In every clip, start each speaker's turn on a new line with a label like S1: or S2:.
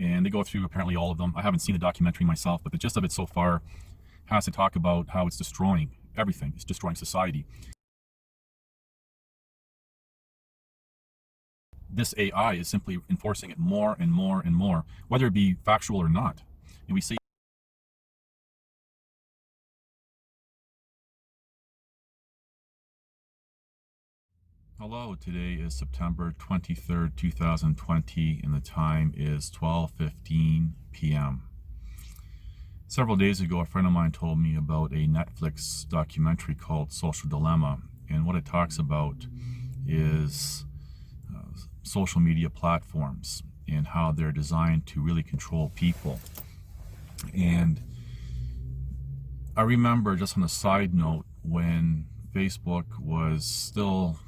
S1: And they go through apparently all of them. I haven't seen the documentary myself, but the gist of it so far has to talk about how it's destroying everything. It's destroying society. This AI is simply enforcing it more and more and more, whether it be factual or not. And we see Hello, today is September 23rd, 2020, and the time is 12:15 p.m. Several days ago, a friend of mine told me about a Netflix documentary called Social Dilemma, and what it talks about is social media platforms and how they're designed to really control people. And I remember, just on a side note, when Facebook was still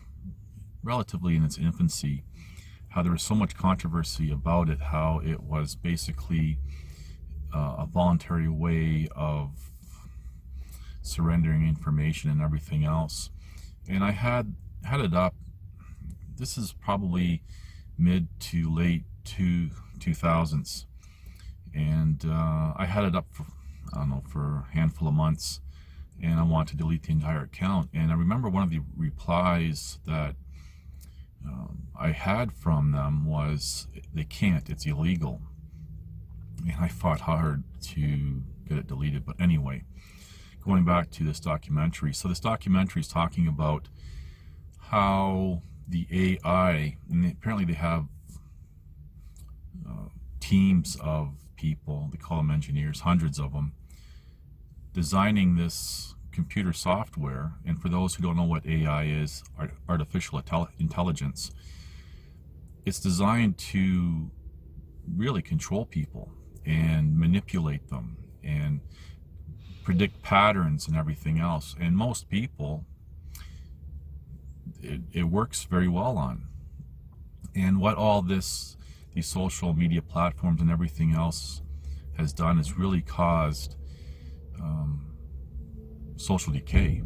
S1: relatively in its infancy, how there was so much controversy about it, how it was basically a voluntary way of surrendering information and everything else. And I had it up, this is probably mid to late 2000s, and I had it up for, I don't know, for a handful of months, and I wanted to delete the entire account. And I remember one of the replies that I had from them was, they can't, it's illegal. And I fought hard to get it deleted. But anyway, going back to this documentary. So this documentary is talking about how the AI, and apparently they have teams of people, they call them engineers, hundreds of them, designing this computer software. And for those who don't know what AI is, artificial intelligence, it's designed to really control people and manipulate them and predict patterns and everything else. And most people, it works very well on. And what all these social media platforms and everything else has done is really caused social decay,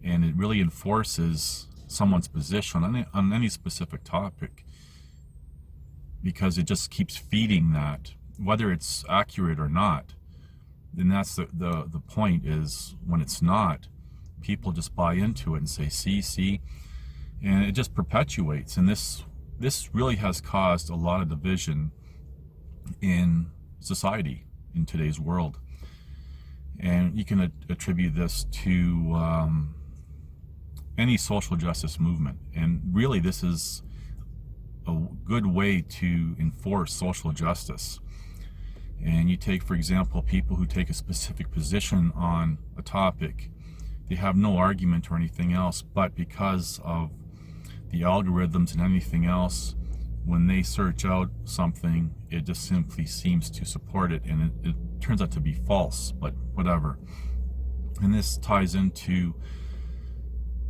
S1: and it really enforces someone's position on any specific topic, because it just keeps feeding that, whether it's accurate or not. And that's the point, is when it's not, people just buy into it and say, see, and it just perpetuates. And this really has caused a lot of division in society in today's world. And you can attribute this to any social justice movement. And really, this is a good way to enforce social justice. And you take, for example, people who take a specific position on a topic. They have no argument or anything else, but because of the algorithms and anything else, when they search out something, it just simply seems to support it, and it turns out to be false, but whatever. And this ties into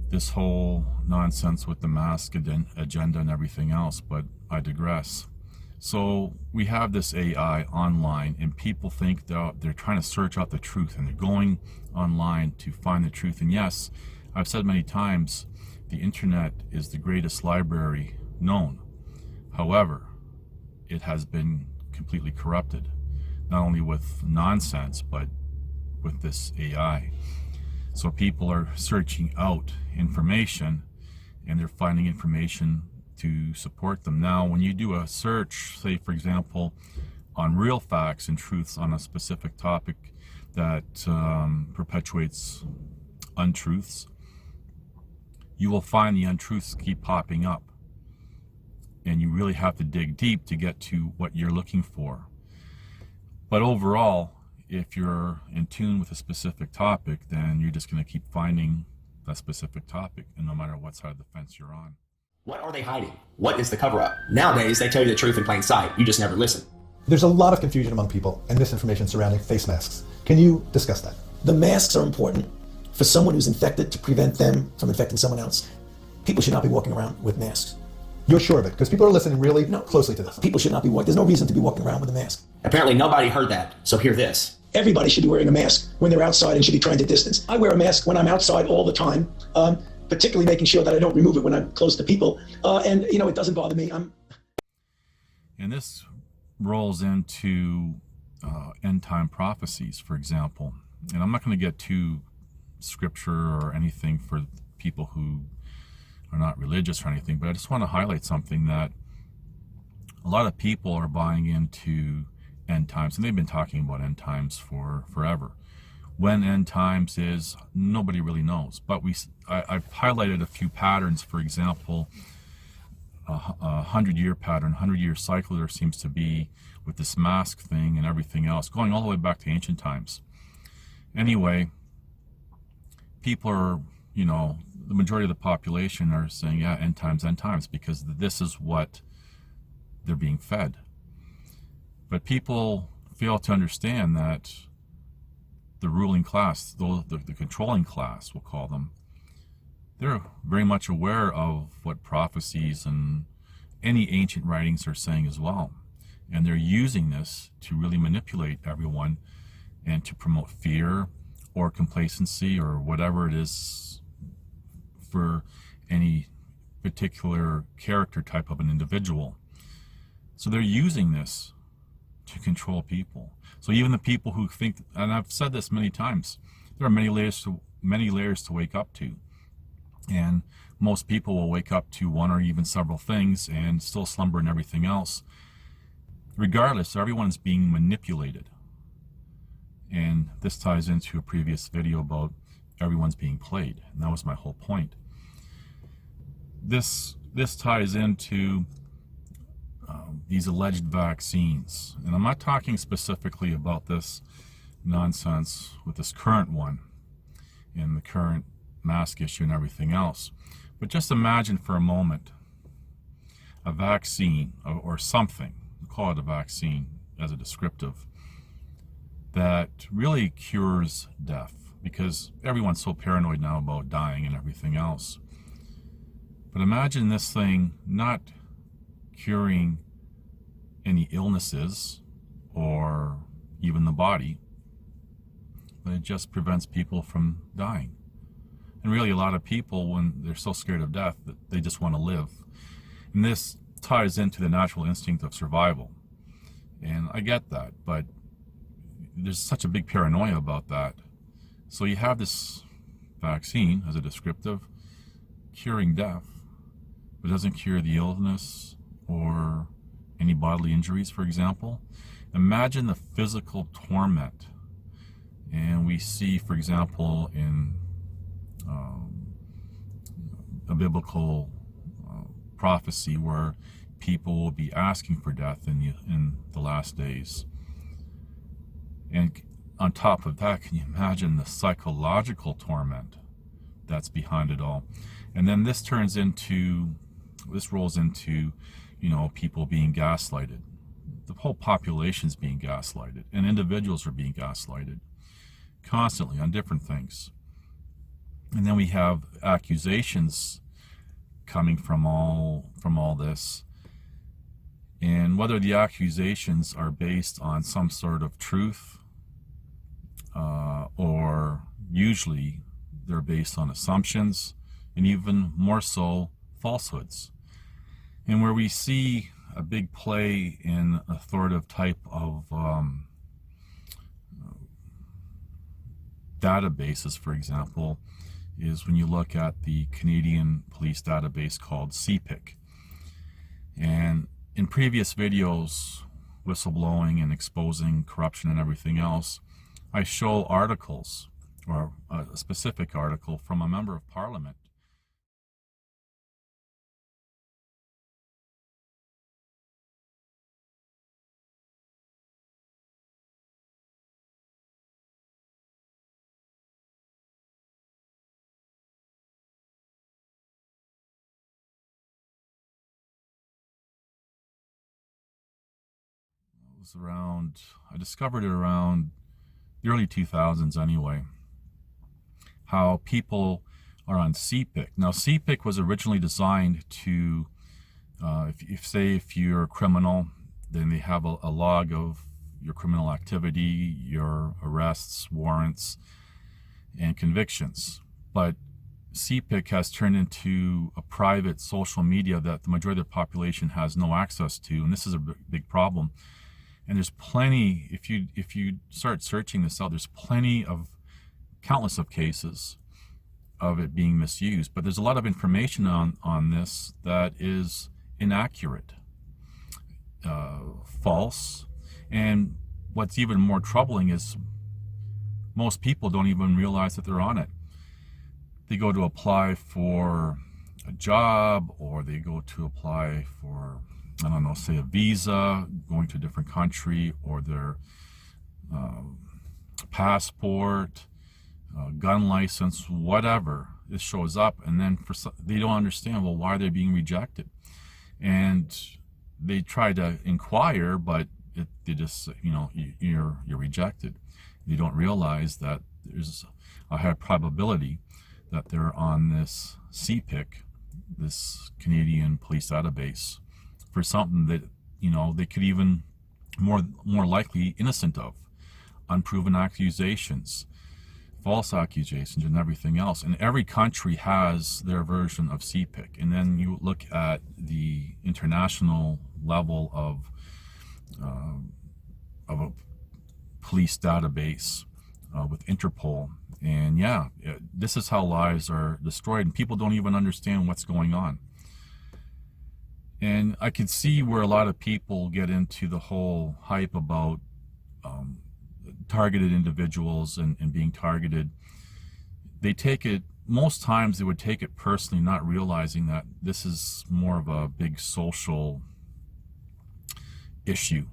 S1: this whole nonsense with the mask agenda and everything else, but I digress. So we have this AI online, and people think they're trying to search out the truth, and they're going online to find the truth. And yes, I've said many times, the internet is the greatest library known. However, it has been completely corrupted, not only with nonsense, but with this AI. So people are searching out information, and they're finding information to support them. Now, when you do a search, say for example, on real facts and truths on a specific topic that perpetuates untruths, you will find the untruths keep popping up. And you really have to dig deep to get to what you're looking for. But overall, if you're in tune with a specific topic, then you're just going to keep finding that specific topic, and no matter what side of the fence you're on.
S2: What are they hiding? What is the cover-up? Nowadays, they tell you the truth in plain sight. You just never listen.
S3: There's a lot of confusion among people and misinformation surrounding face masks. Can you discuss that?
S4: The masks are important for someone who's infected to prevent them from infecting someone else. People should not be walking around with masks.
S3: You're sure of it? Because people are listening really closely to this.
S4: People should not be walking. There's no reason to be walking around with a mask.
S2: Apparently nobody heard that, so hear this.
S4: Everybody should be wearing a mask when they're outside and should be trying to distance. I wear a mask when I'm outside all the time, particularly making sure that I don't remove it when I'm close to people. And, it doesn't bother me.
S1: And this rolls into end time prophecies, for example. And I'm not going to get too scripture or anything for people who are not religious or anything, but I just want to highlight something that a lot of people are buying into end times, and they've been talking about end times for forever. When end times is, nobody really knows, but I've highlighted a few patterns. For example, a 100-year pattern, 100-year cycle there seems to be with this mask thing and everything else, going all the way back to ancient times. Anyway, people are, the majority of the population are saying, yeah, end times, because this is what they're being fed. But people fail to understand that the ruling class, the controlling class, we'll call them, they're very much aware of what prophecies and any ancient writings are saying as well. And they're using this to really manipulate everyone and to promote fear or complacency or whatever it is for any particular character type of an individual. So they're using this to control people. So even the people who think, and I've said this many times, there are many layers to wake up to. And most people will wake up to one or even several things and still slumber in everything else. Regardless, everyone's being manipulated. And this ties into a previous video about everyone's being played. And that was my whole point. This ties into these alleged vaccines. And I'm not talking specifically about this nonsense with this current one and the current mask issue and everything else. But just imagine for a moment a vaccine or something, we'll call it a vaccine as a descriptive, that really cures death, because everyone's so paranoid now about dying and everything else. But imagine this thing not curing any illnesses or even the body, but it just prevents people from dying. And really a lot of people, when they're so scared of death, that they just want to live. And this ties into the natural instinct of survival. And I get that, but there's such a big paranoia about that. So you have this vaccine as a descriptive curing death, but doesn't cure the illness or any bodily injuries, for example. Imagine the physical torment. And we see, for example, in a biblical prophecy where people will be asking for death in the last days. And on top of that, can you imagine the psychological torment that's behind it all? And then this rolls into, people being gaslighted. The whole population's being gaslighted, and individuals are being gaslighted constantly on different things. And then we have accusations coming from all this. And whether the accusations are based on some sort of truth, or usually they're based on assumptions, and even more so, falsehoods. And where we see a big play in authoritative type of databases, for example, is when you look at the Canadian police database called CPIC. And in previous videos, whistleblowing and exposing corruption and everything else, I show articles, or a specific article from a member of Parliament. It was around, I discovered it around the early 2000s anyway, how people are on CPIC. Now CPIC was originally designed to, if you're a criminal, then they have a log of your criminal activity, your arrests, warrants, and convictions. But CPIC has turned into a private social media that the majority of the population has no access to, and this is a big problem. And there's plenty, if you start searching this out, there's plenty of countless of cases of it being misused. But there's a lot of information on this that is inaccurate, false. And what's even more troubling is most people don't even realize that they're on it. They go to apply for a job, or they go to apply for, I don't know, say a visa, going to a different country, or their passport, gun license, whatever. It shows up, and then they don't understand, well, why they're being rejected. And they try to inquire, but they just, you're rejected. You don't realize that there's a high probability that they're on this CPIC, this Canadian Police Database, for something that, they could even more likely innocent of, unproven accusations, false accusations, and everything else. And every country has their version of CPIC. And then you look at the international level of a police database with Interpol. And yeah, this is how lives are destroyed, and people don't even understand what's going on. And I could see where a lot of people get into the whole hype about targeted individuals and being targeted. They take it, most times they would take it personally, not realizing that this is more of a big social issue.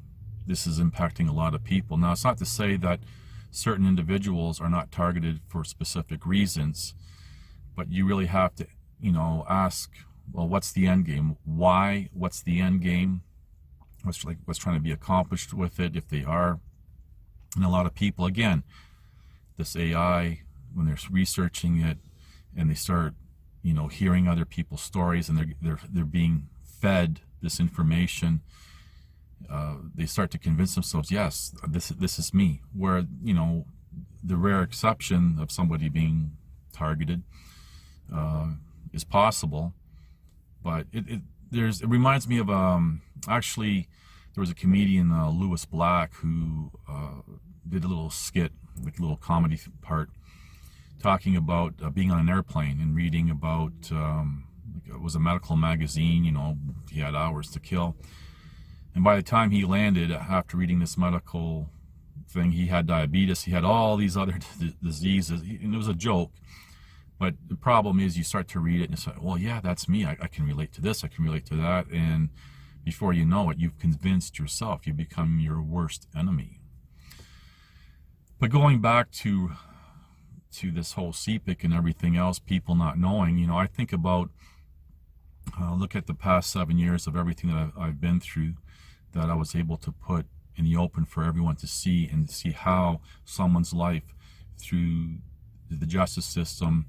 S1: This is impacting a lot of people. Now, it's not to say that certain individuals are not targeted for specific reasons, but you really have to, ask, well, what's the end game? Why? What's the end game? What's trying to be accomplished with it, if they are? And a lot of people, again, this AI, when they're researching it and they start, hearing other people's stories, and they're being fed this information, they start to convince themselves, yes, this is me. Where, the rare exception of somebody being targeted is possible, but it reminds me of actually there was a comedian, Lewis Black, who did a little skit, like a little comedy part, talking about being on an airplane and reading about it was a medical magazine. He had hours to kill. And by the time he landed, after reading this medical thing, he had diabetes, he had all these other diseases, and it was a joke. But the problem is, you start to read it and you say, well, yeah, that's me. I can relate to this, I can relate to that. And before you know it, you've convinced yourself. You become your worst enemy. But going back to this whole CPIC and everything else, people not knowing, I think about, look at the past 7 years of everything that I've been through, that I was able to put in the open for everyone to see, and see how someone's life, through the justice system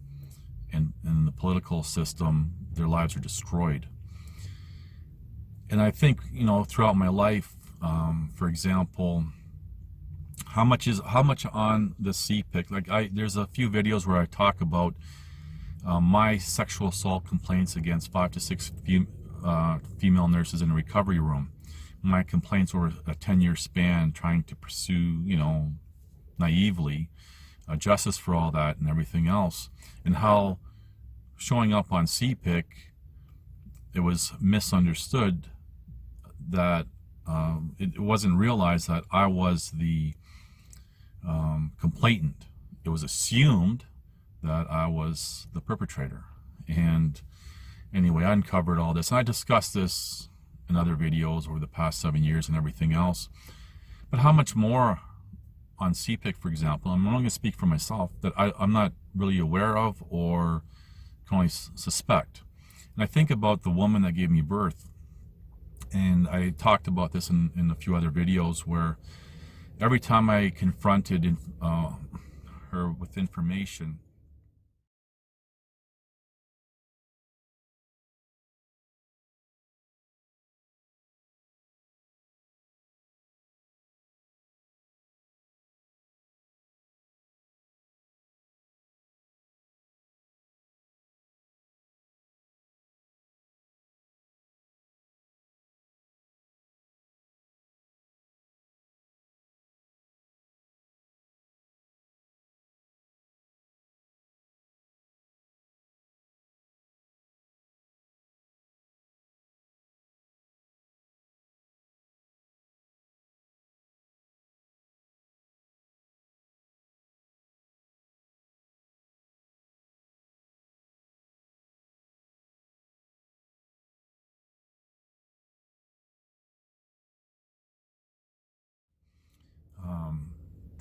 S1: and the political system, their lives are destroyed. And I think, throughout my life, for example, how much on the CPIC, there's a few videos where I talk about my sexual assault complaints against 5 to 6 female nurses in a recovery room. My complaints over a 10-year span, trying to pursue, naively, justice for all that and everything else, and how showing up on CPIC, it was misunderstood, that it wasn't realized that I was the complainant. It was assumed that I was the perpetrator. And anyway, I uncovered all this, and I discussed this in other videos over the past 7 years and everything else. But how much more on CPIC, for example, I'm only going to speak for myself, that I'm not really aware of, or can only suspect. And I think about the woman that gave me birth, and I talked about this in a few other videos, where every time I confronted her with information,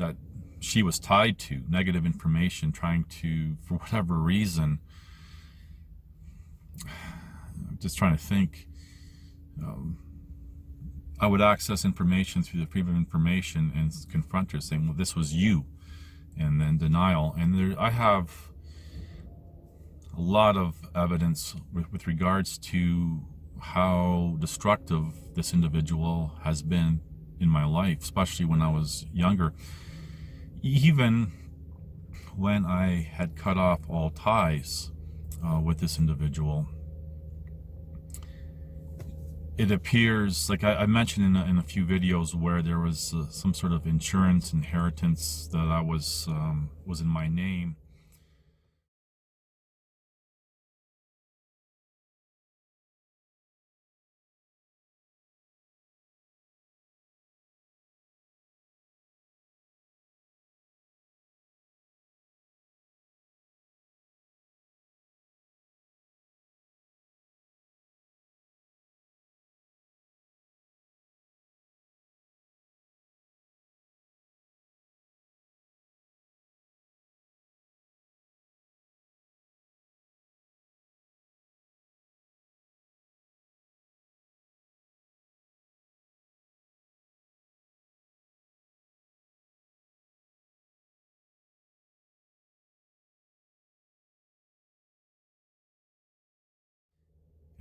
S1: that she was tied to, negative information, trying to, for whatever reason, I'm just trying to think, I would access information through the freedom of information and confront her saying, well, this was you, and then denial. And I have a lot of evidence with regards to how destructive this individual has been in my life, especially when I was younger. Even when I had cut off all ties with this individual, it appears, like I mentioned in a few videos, where there was some sort of inheritance that I was in my name.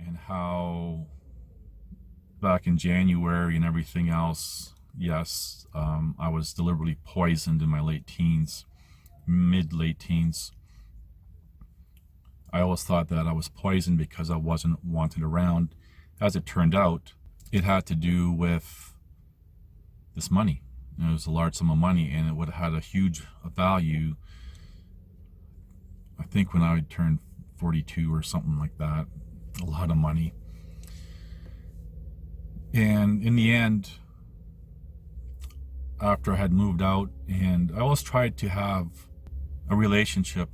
S1: And how back in January and everything else, yes, I was deliberately poisoned in my late teens, mid-late teens. I always thought that I was poisoned because I wasn't wanted around. As it turned out, it had to do with this money. It was a large sum of money, and it would have had a huge value, I think, when I turned 42 or something like that. A lot of money. And in the end, after I had moved out, and I always tried to have a relationship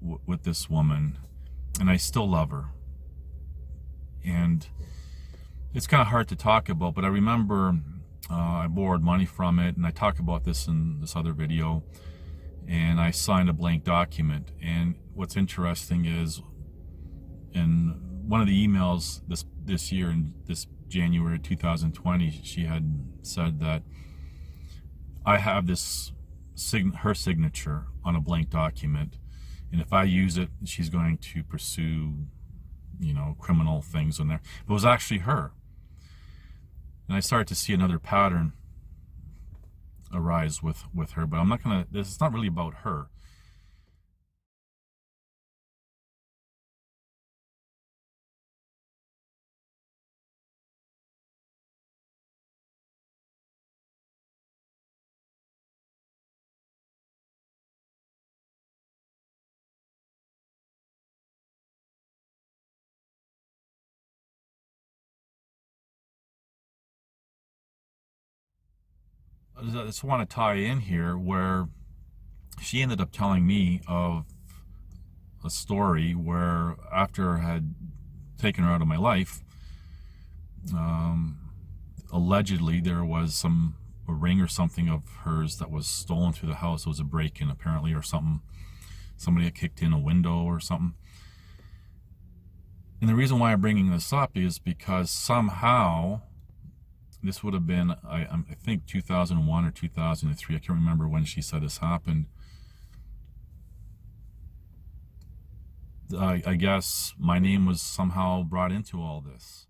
S1: with this woman, and I still love her. And it's kind of hard to talk about, but I remember I borrowed money from it, and I talk about this in this other video, and I signed a blank document. And what's interesting is, in one of the emails this year, in this January 2020, she had said that I have this her signature on a blank document, and if I use it, she's going to pursue, you know, criminal things in there. But it was actually her. And I started to see another pattern arise with her, but I'm not gonna, it's not really about her. I just want to tie in here where she ended up telling me of a story where, after I had taken her out of my life, allegedly there was a ring or something of hers that was stolen through the house. It was a break-in apparently, or something. Somebody had kicked in a window or something. And the reason why I'm bringing this up is because somehow, this would have been, I think, 2001 or 2003. I can't remember when she said this happened. I guess my name was somehow brought into all this.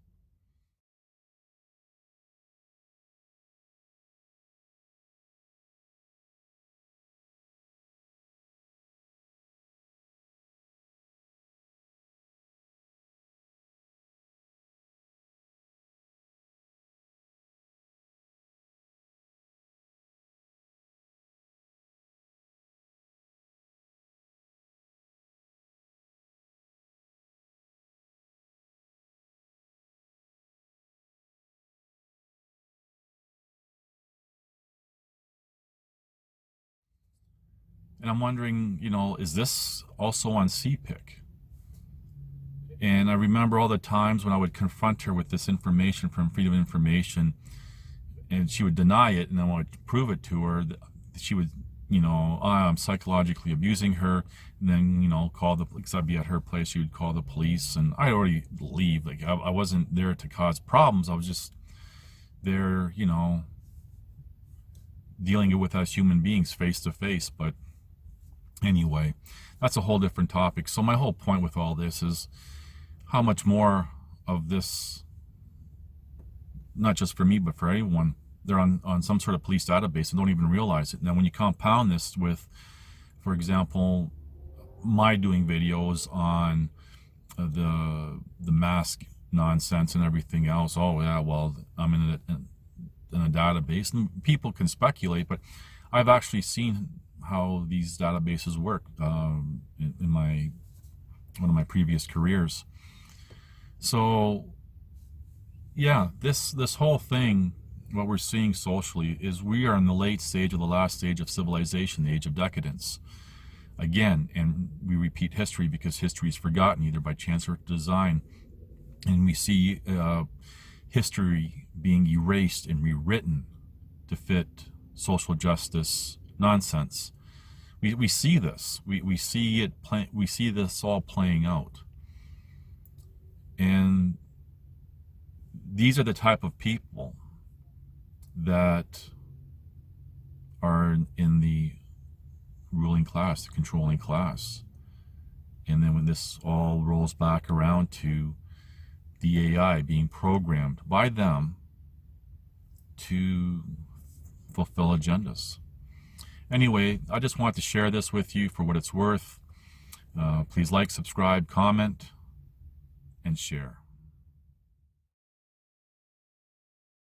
S1: And I'm wondering, you know, is this also on CPIC? And I remember all the times when I would confront her with this information from Freedom of Information, and she would deny it, and then when I would prove it to her, she would, you know, I'm psychologically abusing her, and then, you know, call the, because I'd be at her place, she would call the police, and I'd already leave. Like, I wasn't there to cause problems. I was just there, you know, dealing with us human beings face to face. But anyway, that's a whole different topic. So my whole point with all this is how much more of this, not just for me, but for anyone, they're on some sort of police database and don't even realize it. Now, when you compound this with, for example, my doing videos on the mask nonsense and everything else, oh yeah, well, I'm in a database, and people can speculate, but I've actually seen how these databases work in one of my previous careers. So yeah, this whole thing, what we're seeing socially, is we are in the late stage of the last stage of civilization, the age of decadence. Again, and we repeat history because history is forgotten either by chance or design. And we see history being erased and rewritten to fit social justice nonsense. We see this. We see it. We see this all playing out. And these are the type of people that are in the ruling class, the controlling class. And then when this all rolls back around to the AI being programmed by them to fulfill agendas. Anyway, I just want to share this with you for what it's worth. Please like, subscribe, comment, and share.